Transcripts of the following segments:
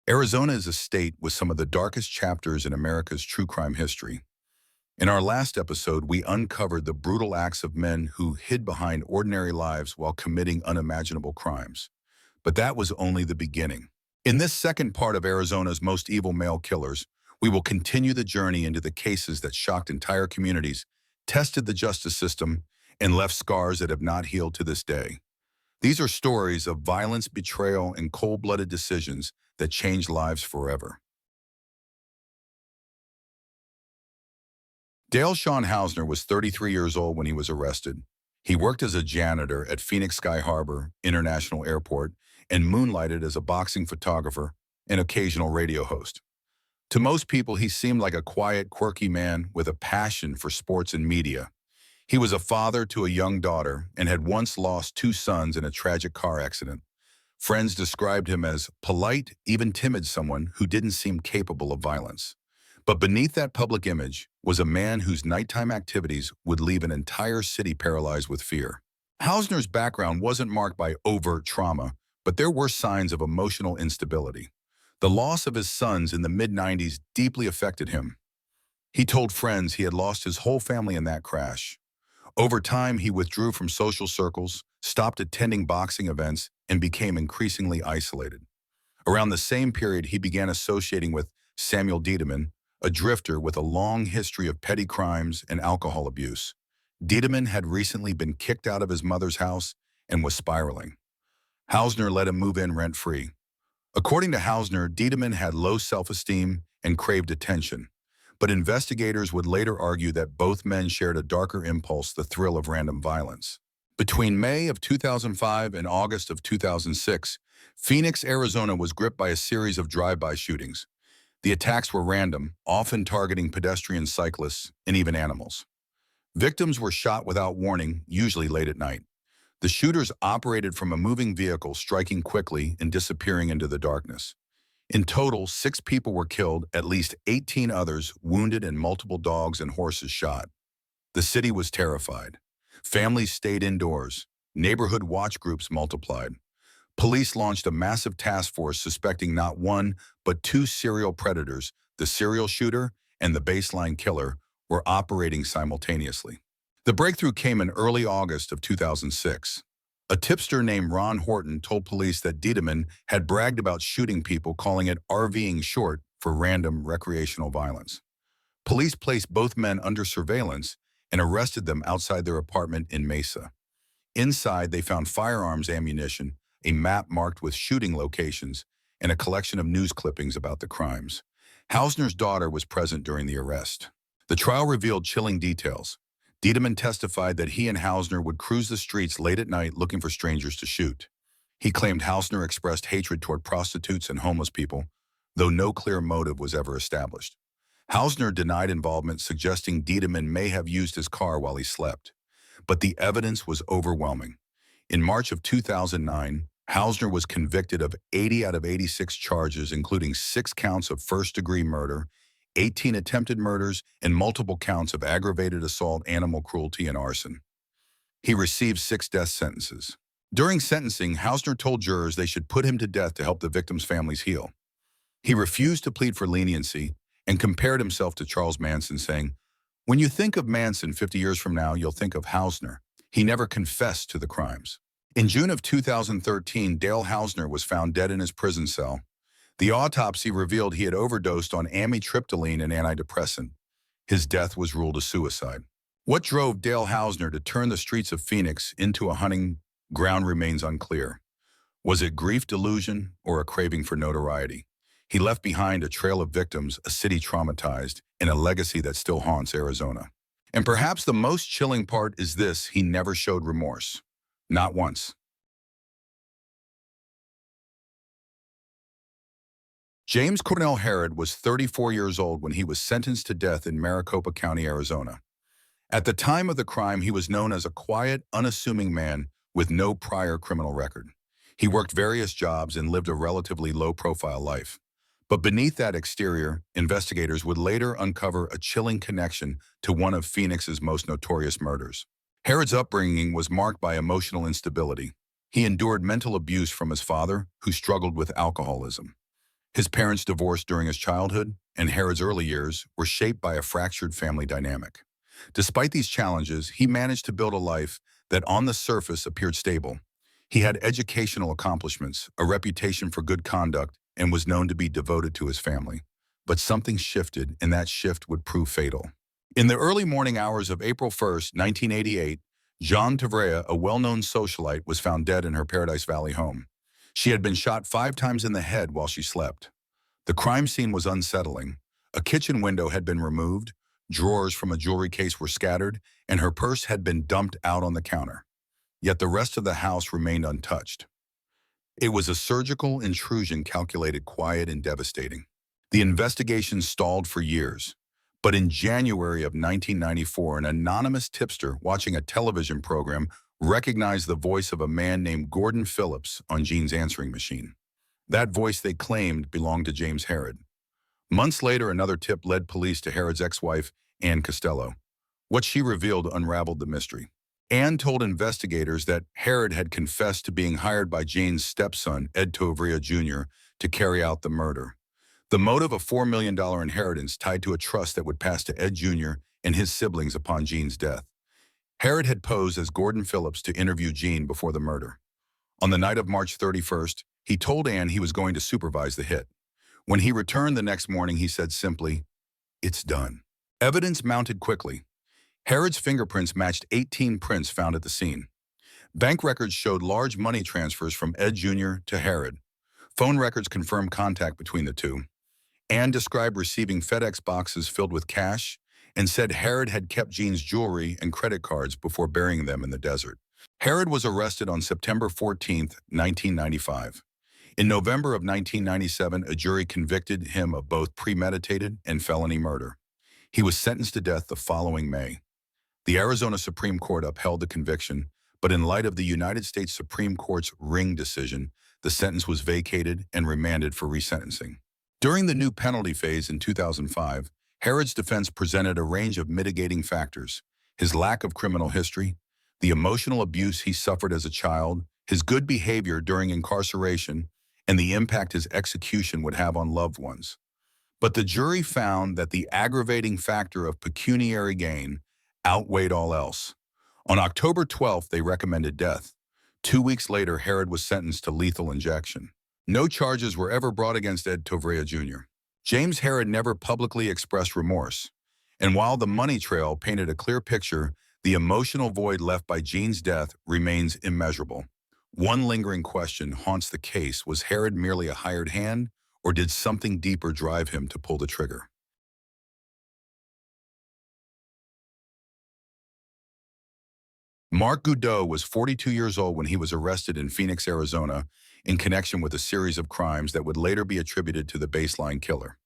Arizona is a state with some of the darkest chapters in America's true crime history. In our last episode, we uncovered the brutal acts of men who hid behind ordinary lives while committing unimaginable crimes. But that was only the beginning. In this second part of Arizona's most evil male killers, we will continue the journey into the cases that shocked entire communities, tested the justice system, and left scars that have not healed to this day. These are stories of violence, betrayal, and cold-blooded decisions that changed lives forever. Dale Shawn Howner was 33 years old when he was arrested. He worked as a janitor at Phoenix Sky Harbor International Airport and moonlighted as a boxing photographer and occasional radio host. To most people, he seemed like a quiet, quirky man with a passion for sports and media. He was a father to a young daughter and had once lost two sons in a tragic car accident. Friends described him as polite, even timid someone who didn't seem capable of violence. But beneath that public image was a man whose nighttime activities would leave an entire city paralyzed with fear. Hausner's background wasn't marked by overt trauma, but there were signs of emotional instability. The loss of his sons in the mid-90s deeply affected him. He told friends he had lost his whole family in that crash. Over time, he withdrew from social circles, stopped attending boxing events, and became increasingly isolated. Around the same period, he began associating with Samuel Diedemann, a drifter with a long history of petty crimes and alcohol abuse. Diedemann had recently been kicked out of his mother's house and was spiraling. Hausner let him move in rent-free. According to Hausner, Diedemann had low self-esteem and craved attention, but investigators would later argue that both men shared a darker impulse, the thrill of random violence. Between May of 2005 and August of 2006, Phoenix, Arizona was gripped by a series of drive-by shootings. The attacks were random, often targeting pedestrians, cyclists, and even animals. Victims were shot without warning, usually late at night. The shooters operated from a moving vehicle, striking quickly and disappearing into the darkness. In total, 6 people were killed, at least 18 others wounded, and multiple dogs and horses shot. The city was terrified. Families stayed indoors. Neighborhood watch groups multiplied. Police launched a massive task force suspecting not one, but 2 serial predators, the serial shooter and the baseline killer, were operating simultaneously. The breakthrough came in early August of 2006. A tipster named Ron Horton told police that Diedemann had bragged about shooting people, calling it RVing, short for random recreational violence. Police placed both men under surveillance and arrested them outside their apartment in Mesa. Inside, they found firearms, ammunition, a map marked with shooting locations, and a collection of news clippings about the crimes. Hausner's daughter was present during the arrest. The trial revealed chilling details. Diedemann testified that he and Hausner would cruise the streets late at night looking for strangers to shoot. He claimed Hausner expressed hatred toward prostitutes and homeless people, though no clear motive was ever established. Hausner denied involvement, suggesting Diedemann may have used his car while he slept. But the evidence was overwhelming. In March of 2009, Hausner was convicted of 80 out of 86 charges, including 6 counts of first-degree murder, 18 attempted murders, and multiple counts of aggravated assault, animal cruelty, and arson. He received 6 death sentences. During sentencing, Hausner told jurors they should put him to death to help the victims' families heal. He refused to plead for leniency and compared himself to Charles Manson, saying, "When you think of Manson 50 years from now, you'll think of Hausner. He never confessed to the crimes." In June of 2013, Dale Hausner was found dead in his prison cell. The autopsy revealed he had overdosed on amitriptyline, an antidepressant. His death was ruled a suicide. What drove Dale Hausner to turn the streets of Phoenix into a hunting ground remains unclear. Was it grief, delusion, or a craving for notoriety? He left behind a trail of victims, a city traumatized, and a legacy that still haunts Arizona. And perhaps the most chilling part is this: he never showed remorse. Not once. James Cornell Herod was 34 years old when he was sentenced to death in Maricopa County, Arizona. At the time of the crime, he was known as a quiet, unassuming man with no prior criminal record. He worked various jobs and lived a relatively low-profile life. But beneath that exterior, investigators would later uncover a chilling connection to one of Phoenix's most notorious murders. Herod's upbringing was marked by emotional instability. He endured mental abuse from his father, who struggled with alcoholism. His parents divorced during his childhood, and Herod's early years were shaped by a fractured family dynamic. Despite these challenges, he managed to build a life that on the surface appeared stable. He had educational accomplishments, a reputation for good conduct, and was known to be devoted to his family. But something shifted, and that shift would prove fatal. In the early morning hours of April 1st, 1988, Jean Tavrea, a well-known socialite, was found dead in her Paradise Valley home. She had been shot 5 times in the head while she slept. The crime scene was unsettling. A kitchen window had been removed, drawers from a jewelry case were scattered, and her purse had been dumped out on the counter. Yet the rest of the house remained untouched. It was a surgical intrusion calculated quiet and devastating. The investigation stalled for years. But in January of 1994, an anonymous tipster watching a television program recognized the voice of a man named Gordon Phillips on Jean's answering machine. That voice they claimed belonged to James Herod. Months later, another tip led police to Herod's ex-wife, Ann Costello. What she revealed unraveled the mystery. Ann told investigators that Herod had confessed to being hired by Jane's stepson, Ed Tovria Jr., to carry out the murder. The motive, a $4 million inheritance tied to a trust that would pass to Ed Jr. and his siblings upon Jean's death. Herod had posed as Gordon Phillips to interview Jean before the murder. On the night of March 31st, he told Ann he was going to supervise the hit. When he returned the next morning, he said simply, "It's done." Evidence mounted quickly. Herod's fingerprints matched 18 prints found at the scene. Bank records showed large money transfers from Ed Jr. to Herod. Phone records confirmed contact between the two. Ann described receiving FedEx boxes filled with cash and said Herod had kept Jean's jewelry and credit cards before burying them in the desert. Herod was arrested on September 14, 1995. In November of 1997, a jury convicted him of both premeditated and felony murder. He was sentenced to death the following May. The Arizona Supreme Court upheld the conviction, but in light of the United States Supreme Court's Ring decision, the sentence was vacated and remanded for resentencing. During the new penalty phase in 2005, Herod's defense presented a range of mitigating factors: his lack of criminal history, the emotional abuse he suffered as a child, his good behavior during incarceration, and the impact his execution would have on loved ones. But the jury found that the aggravating factor of pecuniary gain outweighed all else. On October 12th, they recommended death. 2 weeks later, Herod was sentenced to lethal injection. No charges were ever brought against Ed Tovrea Jr. James Herod never publicly expressed remorse. And while the money trail painted a clear picture, the emotional void left by Jean's death remains immeasurable. One lingering question haunts the case: was Herod merely a hired hand, or did something deeper drive him to pull the trigger? Mark Gudau was 42 years old when he was arrested in Phoenix, Arizona, in connection with a series of crimes that would later be attributed to the baseline killer.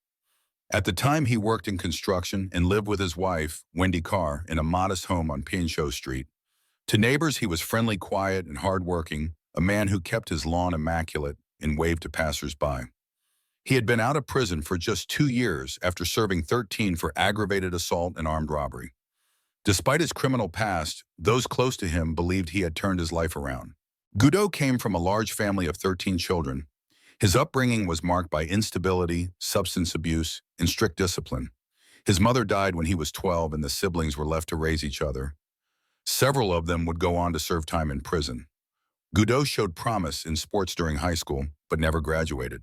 At the time, he worked in construction and lived with his wife, Wendy Carr, in a modest home on Pinchot Street. To neighbors, he was friendly, quiet, and hardworking, a man who kept his lawn immaculate and waved to passers-by. He had been out of prison for just 2 years after serving 13 for aggravated assault and armed robbery. Despite his criminal past, those close to him believed he had turned his life around. Gudau came from a large family of 13 children. His upbringing was marked by instability, substance abuse, and strict discipline. His mother died when he was 12, and the siblings were left to raise each other. Several of them would go on to serve time in prison. Gudau showed promise in sports during high school, but never graduated.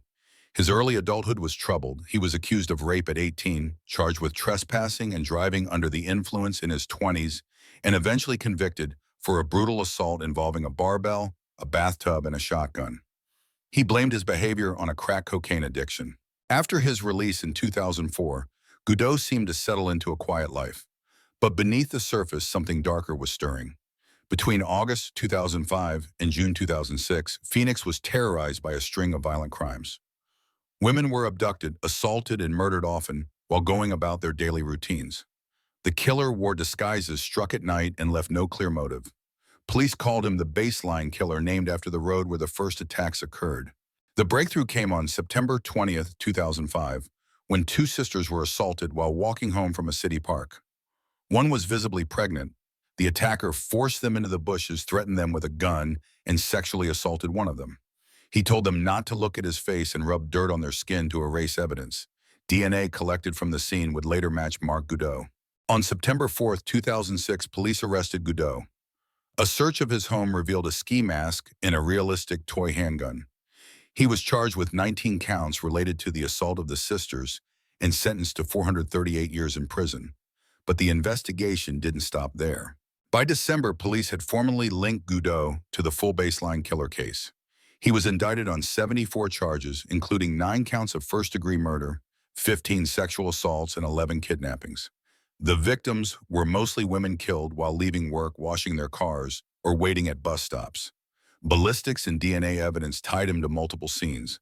His early adulthood was troubled. He was accused of rape at 18, charged with trespassing and driving under the influence in his 20s, and eventually convicted for a brutal assault involving a barbell, a bathtub, and a shotgun. He blamed his behavior on a crack cocaine addiction. After his release in 2004, Gudau seemed to settle into a quiet life. But beneath the surface, something darker was stirring. Between August 2005 and June 2006, Phoenix was terrorized by a string of violent crimes. Women were abducted, assaulted, and murdered often while going about their daily routines. The killer wore disguises, struck at night, and left no clear motive. Police called him the baseline killer, named after the road where the first attacks occurred. The breakthrough came on September 20th, 2005, when 2 sisters were assaulted while walking home from a city park. One was visibly pregnant. The attacker forced them into the bushes, threatened them with a gun, and sexually assaulted one of them. He told them not to look at his face and rub dirt on their skin to erase evidence. DNA collected from the scene would later match Mark Gudau. On September 4, 2006, police arrested Gudau. A search of his home revealed a ski mask and a realistic toy handgun. He was charged with 19 counts related to the assault of the sisters and sentenced to 438 years in prison. But the investigation didn't stop there. By December, police had formally linked Gudau to the full baseline killer case. He was indicted on 74 charges, including 9 counts of first-degree murder, 15 sexual assaults, and 11 kidnappings. The victims were mostly women killed while leaving work, washing their cars, or waiting at bus stops. Ballistics and DNA evidence tied him to multiple scenes.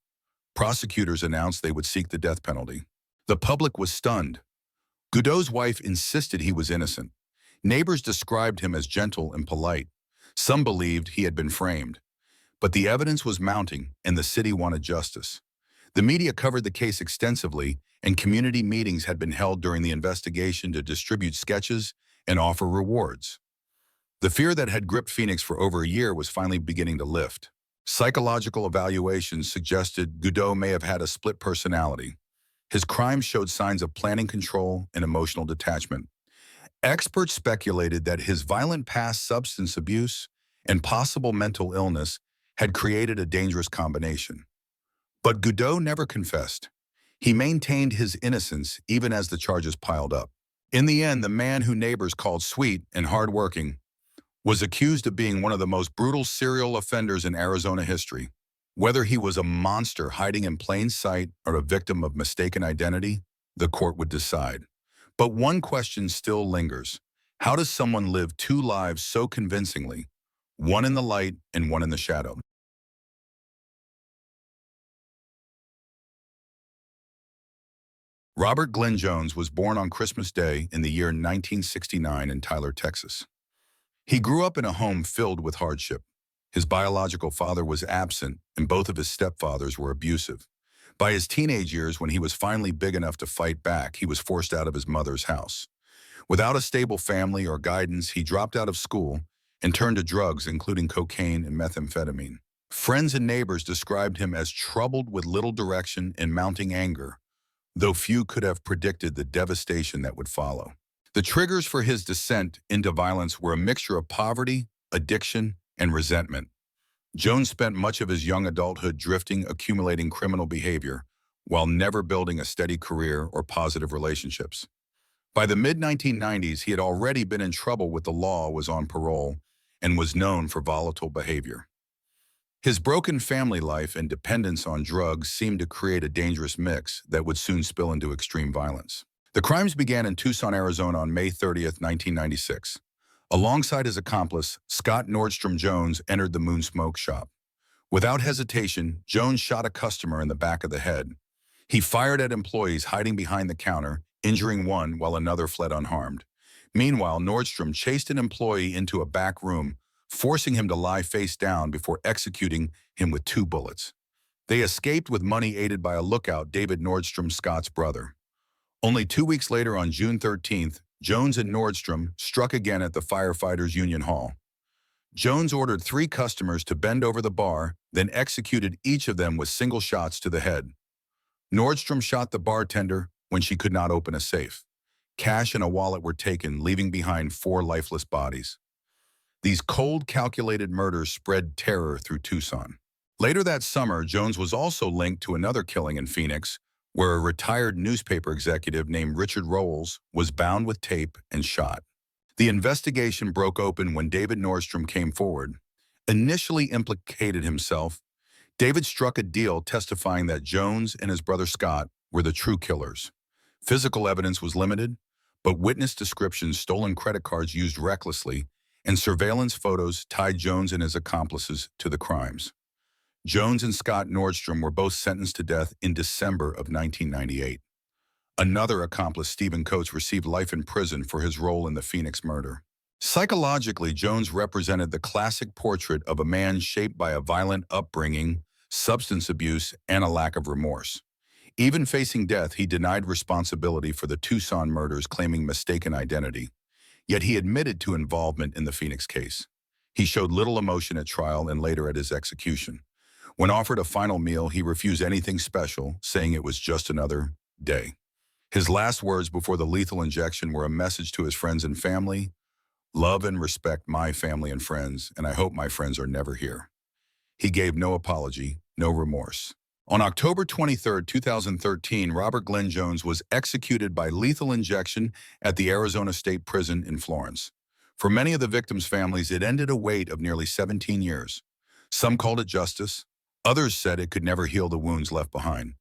Prosecutors announced they would seek the death penalty. The public was stunned. Gudau's wife insisted he was innocent. Neighbors described him as gentle and polite. Some believed he had been framed. But the evidence was mounting, and the city wanted justice. The media covered the case extensively, and community meetings had been held during the investigation to distribute sketches and offer rewards. The fear that had gripped Phoenix for over a year was finally beginning to lift. Psychological evaluations suggested Gudau may have had a split personality. His crimes showed signs of planning control and emotional detachment. Experts speculated that his violent past, substance abuse, and possible mental illness had created a dangerous combination. But Gudau never confessed. He maintained his innocence even as the charges piled up. In the end, the man who neighbors called sweet and hardworking was accused of being one of the most brutal serial offenders in Arizona history. Whether he was a monster hiding in plain sight or a victim of mistaken identity, the court would decide. But one question still lingers. How does someone live 2 lives so convincingly, one in the light and one in the shadow? Robert Glenn Jones was born on Christmas Day in the year 1969 in Tyler, Texas. He grew up in a home filled with hardship. His biological father was absent, and both of his stepfathers were abusive. By his teenage years, when he was finally big enough to fight back, he was forced out of his mother's house. Without a stable family or guidance, he dropped out of school and turned to drugs, including cocaine and methamphetamine. Friends and neighbors described him as troubled with little direction and mounting anger, though few could have predicted the devastation that would follow. The triggers for his descent into violence were a mixture of poverty, addiction, and resentment. Jones spent much of his young adulthood drifting, accumulating criminal behavior, while never building a steady career or positive relationships. By the mid-1990s, he had already been in trouble with the law, was on parole, and was known for volatile behavior. His broken family life and dependence on drugs seemed to create a dangerous mix that would soon spill into extreme violence. The crimes began in Tucson, Arizona on May 30th, 1996. Alongside his accomplice, Scott Nordstrom Jones entered the Moon Smoke shop. Without hesitation, Jones shot a customer in the back of the head. He fired at employees hiding behind the counter, injuring one while another fled unharmed. Meanwhile, Nordstrom chased an employee into a back room, forcing him to lie face down before executing him with 2 bullets. They escaped with money, aided by a lookout, David Nordstrom, Scott's brother. Only 2 weeks later, on June 13th, Jones and Nordstrom struck again at the Firefighters Union Hall. Jones ordered 3 customers to bend over the bar, then executed each of them with single shots to the head. Nordstrom shot the bartender when she could not open a safe. Cash and a wallet were taken, leaving behind 4 lifeless bodies. These cold, calculated murders spread terror through Tucson. Later that summer, Jones was also linked to another killing in Phoenix, where a retired newspaper executive named Richard Rowles was bound with tape and shot. The investigation broke open when David Nordstrom came forward. Initially implicated himself, David struck a deal testifying that Jones and his brother Scott were the true killers. Physical evidence was limited, but witness descriptions, stolen credit cards used recklessly, and surveillance photos tied Jones and his accomplices to the crimes. Jones and Scott Nordstrom were both sentenced to death in December of 1998. Another accomplice, Stephen Coates, received life in prison for his role in the Phoenix murder. Psychologically, Jones represented the classic portrait of a man shaped by a violent upbringing, substance abuse, and a lack of remorse. Even facing death, he denied responsibility for the Tucson murders, claiming mistaken identity. Yet he admitted to involvement in the Phoenix case. He showed little emotion at trial and later at his execution. When offered a final meal, he refused anything special, saying it was just another day. His last words before the lethal injection were a message to his friends and family: love and respect my family and friends, and I hope my friends are never here. He gave no apology, no remorse. On October 23, 2013, Robert Glenn Jones was executed by lethal injection at the Arizona State Prison in Florence. For many of the victims' families, it ended a wait of nearly 17 years. Some called it justice. Others said it could never heal the wounds left behind.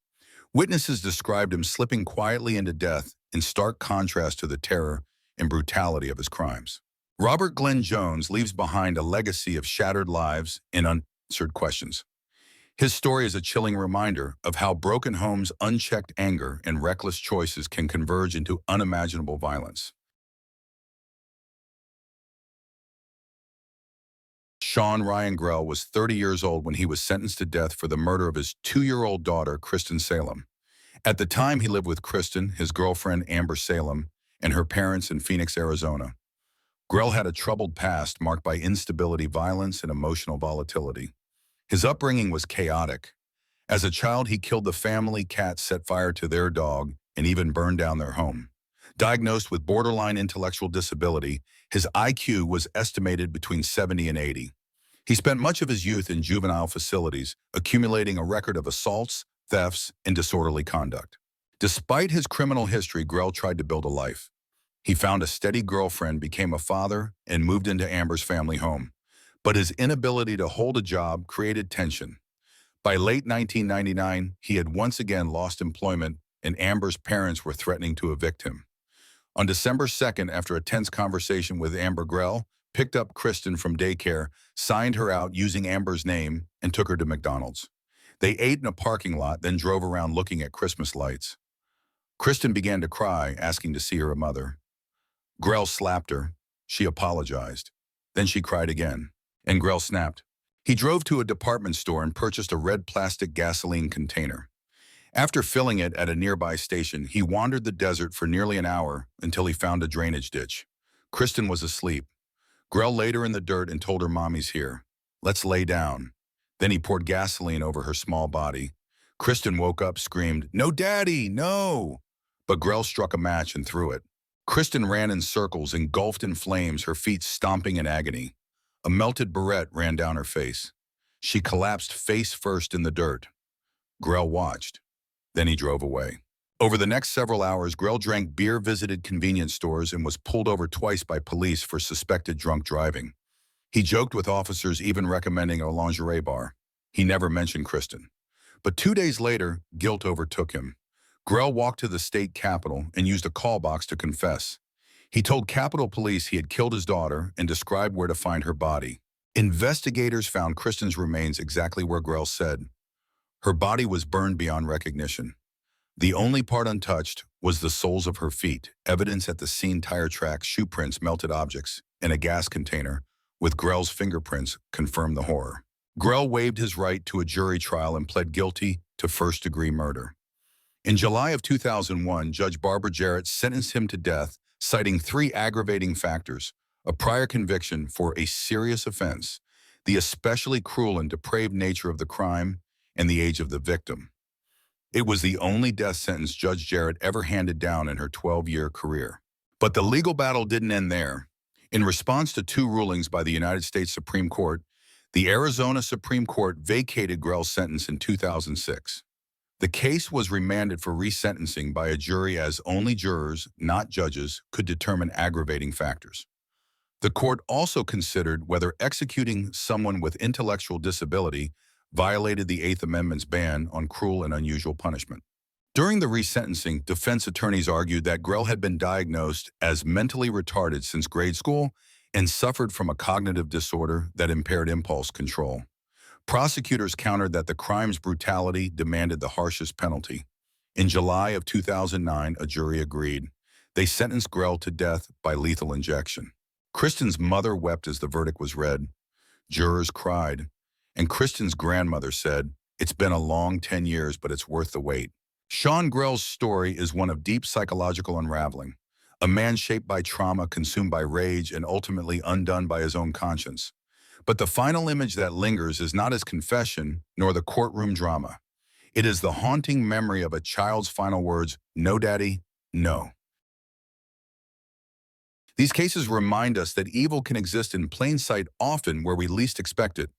Witnesses described him slipping quietly into death, in stark contrast to the terror and brutality of his crimes. Robert Glenn Jones leaves behind a legacy of shattered lives and unanswered questions. His story is a chilling reminder of how broken homes, unchecked anger, and reckless choices can converge into unimaginable violence. Shawn Ryan Grell was 30 years old when he was sentenced to death for the murder of his 2-year-old daughter, Kristen Salem. At the time, he lived with Kristen, his girlfriend Amber Salem, and her parents in Phoenix, Arizona. Grell had a troubled past marked by instability, violence, and emotional volatility. His upbringing was chaotic. As a child, he killed the family cat, set fire to their dog, and even burned down their home. Diagnosed with borderline intellectual disability, his IQ was estimated between 70 and 80. He spent much of his youth in juvenile facilities, accumulating a record of assaults, thefts, and disorderly conduct. Despite his criminal history, Grell tried to build a life. He found a steady girlfriend, became a father, and moved into Amber's family home. But his inability to hold a job created tension. By late 1999, he had once again lost employment, and Amber's parents were threatening to evict him. On December 2nd, after a tense conversation with Amber, Grell picked up Kristen from daycare, signed her out using Amber's name, and took her to McDonald's. They ate in a parking lot, then drove around looking at Christmas lights. Kristen began to cry, asking to see her mother. Grell slapped her. She apologized. Then she cried again, and Grell snapped. He drove to a department store and purchased a red plastic gasoline container. After filling it at a nearby station, he wandered the desert for nearly an hour until he found a drainage ditch. Kristen was asleep. Grell laid her in the dirt and told her, "Mommy's here. Let's lay down." Then he poured gasoline over her small body. Kristen woke up, screamed, "No, Daddy, no!" But Grell struck a match and threw it. Kristen ran in circles, engulfed in flames, her feet stomping in agony. A melted barrette ran down her face. She collapsed face first in the dirt. Grell watched. Then he drove away. Over the next several hours, Grell drank beer, visited convenience stores, and was pulled over twice by police for suspected drunk driving. He joked with officers, even recommending a lingerie bar. He never mentioned Kristen. But 2 days later, guilt overtook him. Grell walked to the state capitol and used a call box to confess. He told Capitol Police he had killed his daughter and described where to find her body. Investigators found Kristen's remains exactly where Grell said. Her body was burned beyond recognition. The only part untouched was the soles of her feet, evidence at the scene: tire tracks, shoe prints, melted objects, and a gas container with Grell's fingerprints confirmed the horror. Grell waived his right to a jury trial and pled guilty to first-degree murder. In July of 2001, Judge Barbara Jarrett sentenced him to death, citing 3 aggravating factors: a prior conviction for a serious offense, the especially cruel and depraved nature of the crime, and the age of the victim. It was the only death sentence Judge Jarrett ever handed down in her 12-year career. But the legal battle didn't end there. In response to 2 rulings by the United States Supreme Court, the Arizona Supreme Court vacated Grell's sentence in 2006. The case was remanded for resentencing by a jury, as only jurors, not judges, could determine aggravating factors. The court also considered whether executing someone with intellectual disability violated the 8th Amendment's ban on cruel and unusual punishment. During the resentencing, defense attorneys argued that Grell had been diagnosed as mentally retarded since grade school and suffered from a cognitive disorder that impaired impulse control. Prosecutors countered that the crime's brutality demanded the harshest penalty. In July of 2009, a jury agreed. They sentenced Grell to death by lethal injection. Kristen's mother wept as the verdict was read. Jurors cried. And Kristen's grandmother said, "It's been a long 10 years, but it's worth the wait." Shawn Grell's story is one of deep psychological unraveling. A man shaped by trauma, consumed by rage, and ultimately undone by his own conscience. But the final image that lingers is not his confession, nor the courtroom drama. It is the haunting memory of a child's final words, "No, Daddy, no." These cases remind us that evil can exist in plain sight, often where we least expect it.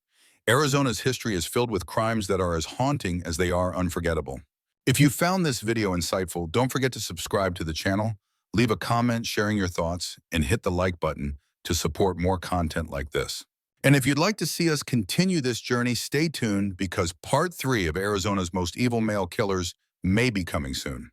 Arizona's history is filled with crimes that are as haunting as they are unforgettable. If you found this video insightful, don't forget to subscribe to the channel, leave a comment sharing your thoughts, and hit the like button to support more content like this. And if you'd like to see us continue this journey, stay tuned because part 3 of Arizona's most evil male killers may be coming soon.